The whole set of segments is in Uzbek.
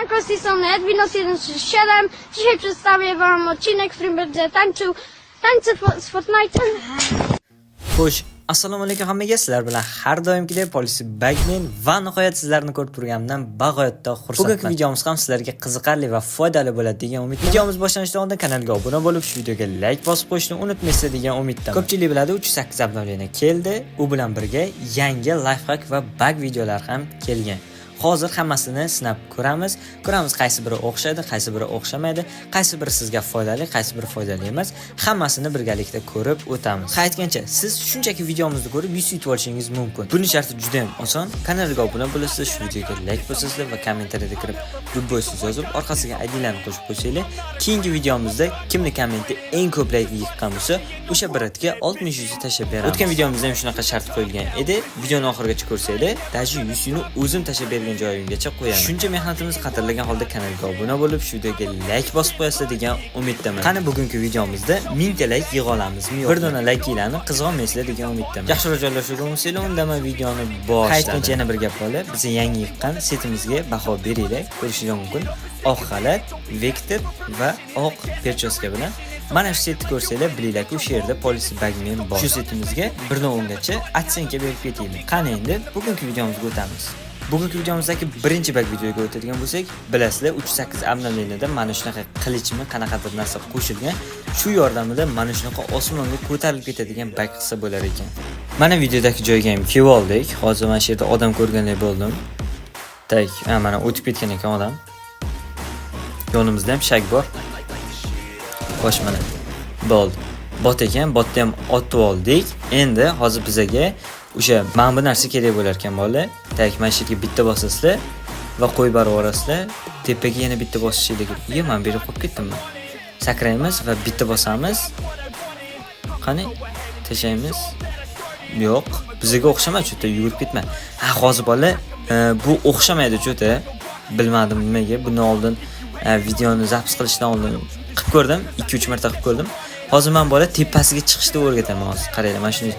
Konstytucyjny, Edwin 137. Dzisiaj przedstawię wam odcinek, w którym będę tańczył tańce z Fortnite'em. Xo'sh, assalomu alaykum hammaga. Sizlar bilan har doimgidek Policy Bagman va nihoyat sizlarni ko'rib turganimdan bag'oyatda xursandman. Bugungi videomiz ham sizlarga qiziqarli va foydali bo'ladi degan umid. Videomiz boshlanishidan oldin kanalga obuna bo'lib, shu videoga like bosib qo'yishni unutmaysiz degan umiddaman. Ko'pchilik biladi, 308 obnovleniya keldi. U bilan birga yangi lifehack va bug videolar ham kelgan. Hozir hammasini sinab ko'ramiz. Qaysi biri o'xshaydi, qaysi biri o'xshamaydi, qaysi biri sizga foydali, qaysi biri foydali emas. Hammasini birgalikda ko'rib o'tamiz. Aytgancha, siz shunchaki videomizni ko'rib yuz yutib olishingiz mumkin. Buning sharti juda ham oson. Kanalga obuna bo'lasiz, shu videoga like bosasizlar va kommentariyada kirib любой so'z yozib, orqasiga ID'larni qo'shib qo'ysanglar, keyingi videomizda kimning kommenti eng ko'p like yiqqan bo'lsa, o'sha biratga 60 yuzi tashlab beramiz. O'tgan videomizda ham shunaqa shart qo'yilgan edi. Videoni oxirigacha ko'rsanglar, dashi 100 ni o'zim tashlab bergan joyimgacha qo'yaman. Shuncha mehnatimiz qadrlagan holda kanalga obuna bo'lib, shu videoga like bosib qo'yasizlar degan umiddaman. Qani bugungi videomizda 1000 ta like yig'a olamizmi yo'q? Bir dona like-larni qizg'onmaysizlar degan umiddaman. Yaxshiroq joylashuvga unisizlar, undamay videoni boshladik. Aytgancha yana bir gap bo'ldi. Biz yangi yiqqan setimizga baho beringlar. Ko'rishingiz mumkin. Oq xalat, vektor va oq perchoska bilan. Mana shu setni ko'rsanglar, bilinglarki, o'sha yerda Policy Bagman bor. Shu setimizga 1.10 gacha adsenka berib ketaylik. Qani endi bugungi videomizga o'tamiz. Bugungi videomizdagi birinchi bug videoga o'tadigan bo'lsak, bilasizlar 308 obnovleniyada mana shunaqa qilichmi, qanaqadir narsa qo'shilgan. Shu yordamida mana shunaqa osmonga ko'tarilib ketadigan bug qilsa bo'lar ekan. Mana videodagi joyga ham kelib oldik. Hozir mana shu yerda odam ko'rgandek bo'ldim. Tak, mana o'tib ketgan ekan odam. Yonimizda ham shak bor. Xo'sh, mana bo'ldi. Bot ekan, botni ham otib oldik. Endi hozir bizga o'sha mana bu narsa kerak bo'lar ekan bolalar. Tak, mana shu yerga bitta bosasizlar va qo'yib yuborasizlar. Tepaga yana bitta bosishinglar kerak. Men berib qo'yib ketdimmi? Sakraymiz va bitta bosamiz. Qani? Tashlaymiz. Yo'q, bizga o'xshamaydi, cho'ta yugurib ketma. Ha, hozir bolalar, bu o'xshamaydi cho'ta. Bilmadim nimaga. Bundan oldin videoni zaps qilishdan oldin qilib ko'rdim, 2-3 marta qilib ko'rdim. Hozir men bola tepasiga chiqishni o'rgataman hozir. Qaranglar, mana shuni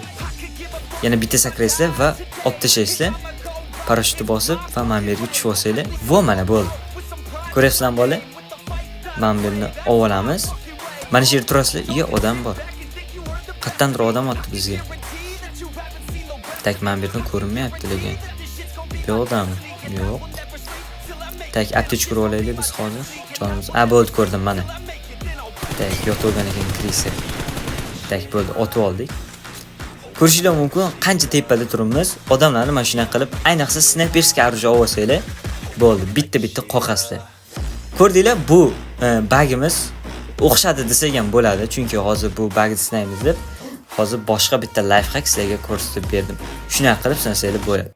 yana bitta sakraysizlar va olib tashlaysizlar. Parashyutni bosib va mana bu yerga tushib olsanglar, vo mana bo'ldi. Ko'ryapsizlarmi bola? Mana bu yerni olamiz. Mana shu yerda turasizlar, iyo odam bor. Qayerdandir odam otdi bizga. Tak, mana bu yerdan ko'rinmayapti lekin. Bu odam yo'q. Tak, aptech ko'rib olaylik biz hozir. Jonimiz. Bo'ldi, ko'rdim mana. Tak, yotib ekan kirisi. Tak, bo'ldi, otib oldik. Ko'rishingiz mumkin, qancha tepada turibmiz. Odamlarni mana shunday qilib, ayniqsa snayperska orужие olsanglar, bo'ldi, bitta qoqasizlar. Ko'rdinglar, bu bagimiz o'xshadi desak ham bo'ladi, chunki hozir bu bagni sinaymiz deb hozir boshqa bitta lifehack sizlarga ko'rsatib berdim. Shunday qilib sinasanglar bo'ladi.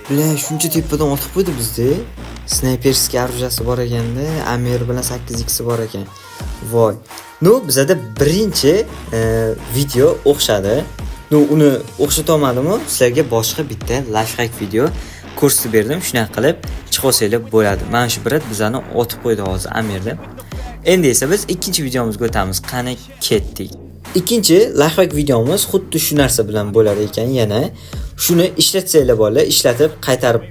Bilan shuncha tepadan otib qo'ydi bizda. Snayperska orужияsi bor ekanda, AMR bilan 8x bor ekan. Voy. Bizda birinchi video o'xshadi. Uni o'xshata olmadim-ku, sizlarga boshqa bitta lifehack video ko'rsatib berdim. Shunday qilib chiqolsanglar bo'ladi. Mana shu birat bizani otib qo'ydi hozir AMRda. Endi esa biz ikkinchi videomizga o'tamiz. Qani ketdik. Ikkinchi lifehack videomiz xuddi shu narsa bilan bo'lar ekan yana. Shuni ishlatsanglar bolalar, ishlatib qaytarib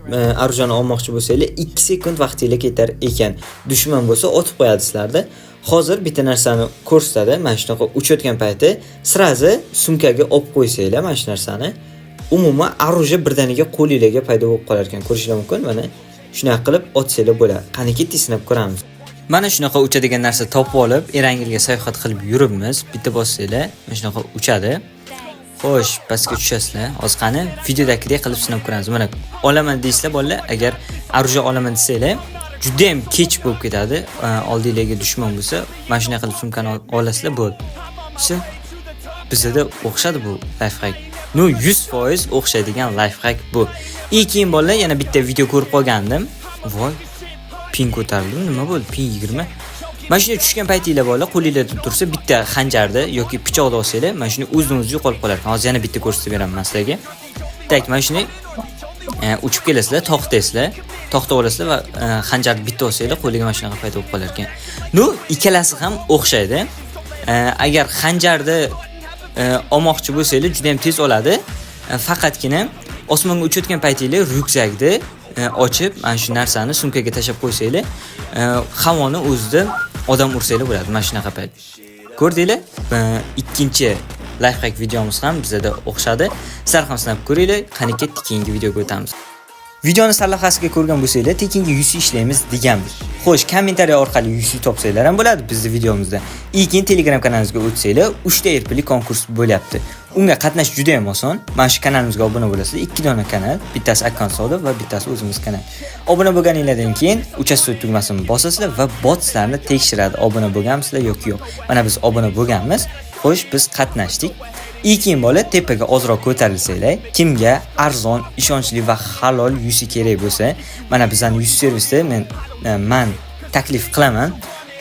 orужияni olmoqchi bo'lsanglar 2 sekund vaqtingiz ketar ekan. Dushman bo'lsa otib qo'yadi sizlarni. Hozir bitta narsani ko'rsatadi. Mana shunaqa uchayotgan payti sirazi sumkaga olib qo'ysanglar mana shu narsani. Umuman orужие birdaniga qo'lingizga paydo bo'lib qolar ekan. Ko'rishingiz mumkin. Mana shunday qilib otsanglar bo'ladi. Qani ketdik, sinab ko'ramiz. Mana shunaqa uchadigan narsa topib olib, Erangilga sayohat qilib yuribmiz. Bitta bossanglar, mana shunaqa uchadi. Xo'sh, pastga tushasizlar. Hozir qani videodagidek qilib sinab ko'ramiz. Mana olaman deysizlar bolalar, agar orужие olaman desanglar, juda ham kech bo'lib ketadi. Oldingizga dushman bo'lsa, mana shunday qilib sumkani olasizlar bo'ldi. Bizda o'xshadi bu lifehack. 100% o'xshaydigan lifehack bu. Keyin bolalar yana bitta video ko'rib qolgandim. Voy, ping ko'tarildi. Nima bo'ldi? Ping 20. Mana shunday tushgan paytingizda bolalar qo'lingizda tursa, bitta xanjarni yoki pichoqni olsanglar, mana shuni o'zini-o'zi yo'qolib qolar ekan. Hozir yana bitta ko'rsatib beraman sizlarga. Tak, mana shuni uchib kelasizlar, to'xtaysizlar. To'xtab olasizlar va xanjarni bitta olsanglar, qo'liga mana shunaqa paydo bo'lib qolar ekan. Ikkalasi ham o'xshaydi. Agar xanjarni olmoqchi bo'lsanglar, juda ham tez oladi. Faqatgina osmonga uchayotgan paytinglar ryukzakni ochib, mana shu narsani sumkaga tashlab qo'ysanglar, havoni o'zida odam ursanglar bo'ladi. Mana shunaqa payt. Ko'rdinglar? Ikkinchi lifehack videomiz ham bizda o'xshadi. Sizlar ham sinab ko'ringlar. Qani ketdik, keyingi videoga o'tamiz. Videoni sarlavhasiga ko'rgan bo'lsanglar, tekinga UC ishlaymiz deganmiz. Xo'sh, kommentariy orqali UC topsanglar ham bo'ladi bizning videomizda. Keyin Telegram kanalimizga o'tsanglar, 3 ta erpili konkurs bo'lyapti. Unga qatnashish juda ham oson. Mana shu kanalimizga obuna bo'lasizlar. 2 dona kanal, bittasi akkaunt savdo va bittasi o'zimiz kanal. Obuna bo'lganinglardan keyin uchastkasi tugmasini bosasizlar va bot sizlarni tekshiradi. Obuna bo'lganmisizlar yoki yo'q. Mana biz obuna bo'lganmiz. Xo'sh, biz qatnashdik. Keyin bola tepaga ozroq ko'tarilsanglar, kimga arzon, ishonchli va halol UC kerak bo'lsa, mana bizning UC servisda men taklif qilaman.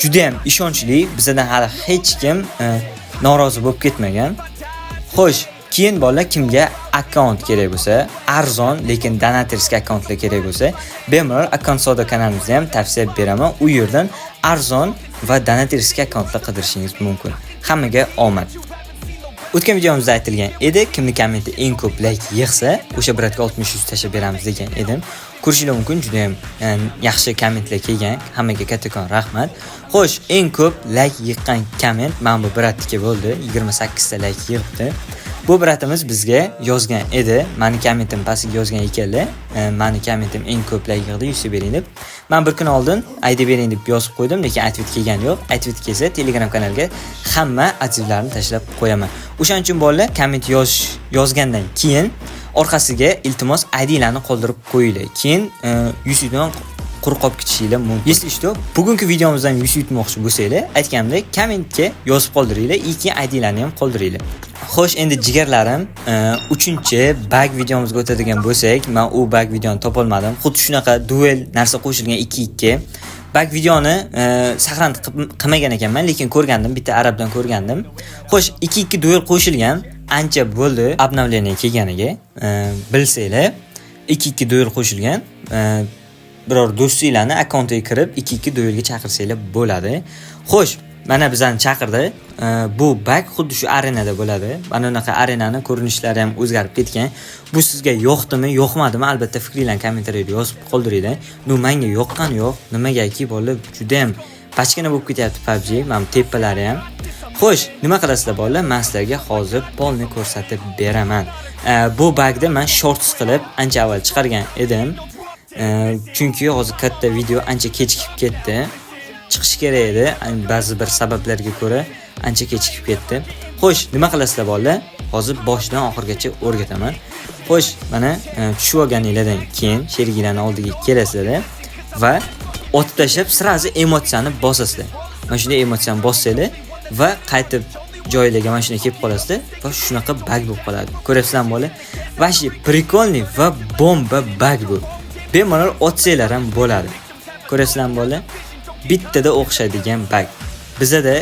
Juda ham ishonchli, bizdan hali hech kim norozi bo'lib ketmagan. Xo'sh, keyin bola kimga akkaunt kerak bo'lsa, arzon, lekin donatorskiy akkauntlar kerak bo'lsa, bemalol akkaunt savdo kanalimizda ham tavsiya beraman. U yerdan arzon va donatorskiy akkauntlar qidirishingiz mumkin. Hammaga omad. O'tgan videomizda aytilgan edi, kimning kommenti eng ko'p like yig'sa, o'sha bratga 60 tashlab beramiz degan edim. Ko'rishingiz mumkin, juda ham yaxshi kommentlar kelgan. Hammaga kattakon rahmat. Xo'sh, eng ko'p like yiqqan komment mana bu bratniki bo'ldi. 28 ta like yig'ibdi. Bu bratimiz bizga yozgan edi. Meni kommentim pastiga yozgan ekanlar. Meni kommentim eng ko'p like yig'di, yuz bering deb. Men bir kun oldin aytib bering deb yozib qo'ydim, lekin aytib kelgan yo'q. Aytib kelsa Telegram kanalga hamma ativlarni tashlab qo'yaman. O'shaning uchun bolalar komment yozgandan keyin orqasiga iltimos IDlarni qoldirib qo'yinglar. Keyin YouTubedan quruq qolib ketishinglar mumkin. Если что, bugungi videomizdan UC yutmoqchi bo'lsanglar, aytganimdek kommentga yozib qoldiringlar, keyin IDlarni ham qoldiringlar. Xo'sh, endi jigarlarim, 3-bag videomizga o'tadigan bo'lsak, men u bag videoni topa olmadim. Xuddi shunaqa duel narsa qo'shilgan 2-2. Bag videoni saqlanib qilmagan ekanman, lekin ko'rgandim, bitta arabdan ko'rgandim. Xo'sh, 2-2 duel qo'shilgan, ancha bo'ldi obnovleniya kelganiga. Bilsanglar, 2-2 duel qo'shilgan. Biror do'stinglarni akkauntiga kirib 2-2 duelga chaqirsanglar bo'ladi. Xo'sh, mana bizani chaqirdi. Bu bag xuddi shu arenada bo'ladi. Mana unaqa arenani ko'rinishlari ham o'zgarib ketgan. Bu sizga yoqdimi, yoqmadimi? Albatta fikringizni kommentariyada yozib qoldiringlar. Menga yoqqani yo'q. Nimagaki bolalar juda ham pachkana bo'lib ketyapti PUBG. Mana tepalari ham. Xo'sh, nima qilasizlar bolalar? Men sizlarga hozir polni ko'rsatib beraman. Bu bagni men shorts qilib ancha avval chiqargan edim. Chunki hozir katta video ancha kechikib ketdi. Chiqish kerak edi, ba'zi bir sabablarga ko'ra ancha kechikib ketdi. Xo'sh, nima qilasizlar bolalar? Hozir boshdan oxirigacha o'rgataman. Xo'sh, mana tushib olganinglardan keyin sheriklarning oldiga kelasizlar va otib tashlab sirazi emotsiyani bosasizlar. Mana shunday emotsiyani bossanglar va qaytib joylarga mana shunday kelib qolasizlar va shunaqa bag bo'lib qoladi. Ko'ryapsizlarmi bolalar? Vashi prikolniy va bomba bag bu. Bemalol otsanglar ham bo'ladi. Ko'ryapsizlarmi bolalar? Bittada o'xshaydigan bag. Bizda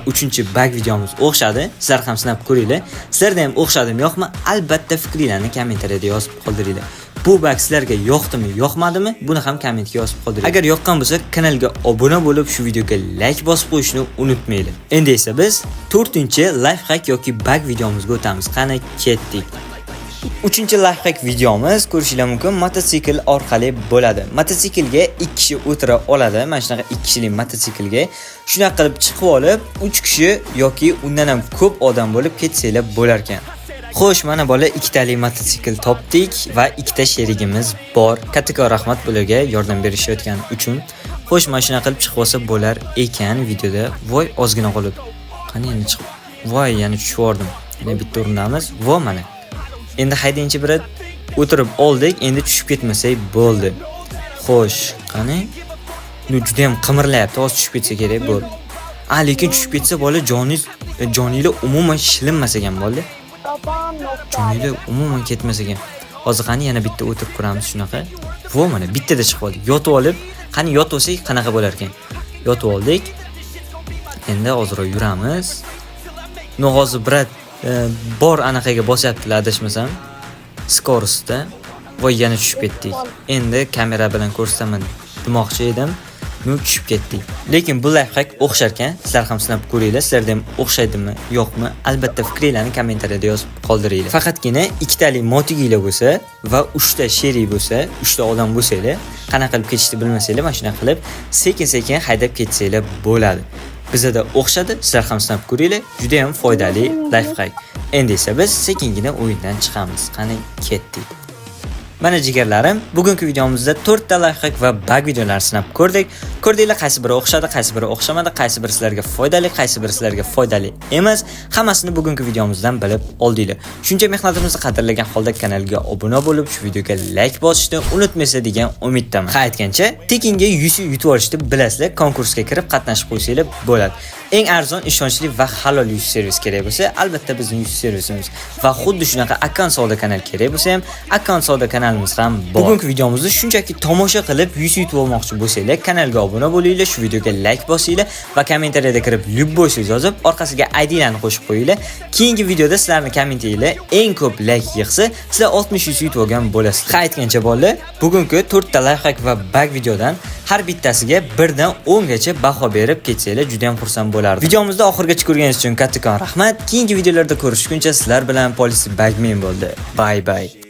3-bag videomiz o'xshadi. Sizlar ham sinab ko'ringlar. Sizlarda ham o'xshadimi, yo'qmi? Albatta fikringizni kommentariyada yozib qoldiringlar. Bu bag sizlarga yoqdimi, yoqmadimi? Buni ham kommentga yozib qoldiringlar. Agar yoqqan bo'lsa, kanalga obuna bo'lib, shu videoga like bosib qo'yishni unutmanglar. Endi esa biz 4-lifehack yoki bag videomizga o'tamiz. Qani ketdik. 3-lifehack videomiz ko'rishingiz mumkin mototsikl orqali bo'ladi. Mototsiklga 2 kishi o'tira oladi. Mana shunaqa 2 kishilik mototsiklga shunaqa qilib chiqib olib, 3 kishi yoki undan ham ko'p odam bo'lib ketsanglar bo'lar ekan. Xo'sh, mana bola 2 talik mototsikl topdik va 2 ta sherigimiz bor. Kattakon rahmat bularga yordam berishayotgani uchun. Xo'sh, mana shunaqa qilib chiqib olsa bo'lar ekan videoda. Voy, ozgina qolib. Qani endi chiqib. Voy, yana tushib yordim. Yana bitta o'rnamiz. Voy mana. Endi haydinchi birat o'tirib oldik, endi tushib ketmasak bo'ldi. Xo'sh, qani? Juda ham qimirlayapti, hozir tushib ketsa kerak bu. Lekin tushib ketsa bola joninglar umuman shilinmas ekan bo'ldi. Joninglar umuman ketmas ekan. Hozir qani yana bitta o'tirib ko'ramiz shunaqa. Vo mana bittada chiqib oldik. Yotib olib, qani yotib olsak qanaqa bo'lar ekan? Yotib oldik. Endi hozir yuramiz. Hozir birat bor anaqaga bosyaptilar adashmasam. Skorosda. Voy yana tushib ketdik. Endi kamera bilan ko'rsataman demoqchi edim. tushib ketdik. Lekin bu lifehack o'xshar ekan. Sizlar ham sinab ko'ringlar. Sizlarda ham o'xshaydimi, yo'qmi? Albatta fikringizni kommentariyada yozib qoldiringlar. Faqatgina ikkitali motiginglar bo'lsa va 3 ta sherik bo'lsa, 3 ta odam bo'lsanglar, qanaqa qilib ketishni bilmasanglar, mana shunaqa qilib sekin-sekin haydab ketsanglar bo'ladi. Bizda o'xshadi, sizlar ham sinab ko'ringlar. Juda ham foydali lifehack. Endi esa biz sekingina o'yindan chiqamiz. Qani ketdik. Mana jigarlarim, bugungi videomizda 4 ta lifehack va bug videolarini sinab ko'rdik. Ko'rdinglar, qaysi biri o'xshadi, qaysi biri o'xshamadi, qaysi biri sizlarga foydali, qaysi biri sizlarga foydali emas. Hammasini bugungi videomizdan bilib oldinglar. Shuncha mehnatimizni qadrlagan holda kanalga obuna bo'lib, shu videoga like bosishni unutmaysiz degan umiddaman. Ha aytgancha, tekinga 100 yutib olishni bilasizlar, konkursga kirib qatnashib qo'ysanglar bo'ladi. Eng arzon, ishonchli va halol yuz servis kerak bo'lsa, albatta bizning yuz servisimiz va xuddi shunaqa akkaunt savdo kanal kerak bo'lsa ham, akkaunt savdo kanalimiz ham bor. Bugungi videomizni shunchaki tomosha qilib, yuz yutib olmoqchi bo'lsanglar, kanalga obuna bo'linglar, shu videoga like bosinglar va kommentariyada kirib любой so'z yozib, orqasiga ID'larni qo'shib qo'yinglar. Keyingi videoda sizlarning kommentinglar eng ko'p like yig'sa, sizlar 60 yuz yutib olgan bo'lasizlar. Ha aytgancha bolalar, bugungi 4 ta lifehack va bug videodan har bittasiga 1 dan 10 gacha baho berib ketsanglar, juda ham xursand bo'lardim. Videomizni oxirigacha ko'rganingiz uchun kattakon rahmat. Keyingi videolarda ko'rishguncha sizlar bilan Policy Bagman bo'ldi. Bye bye.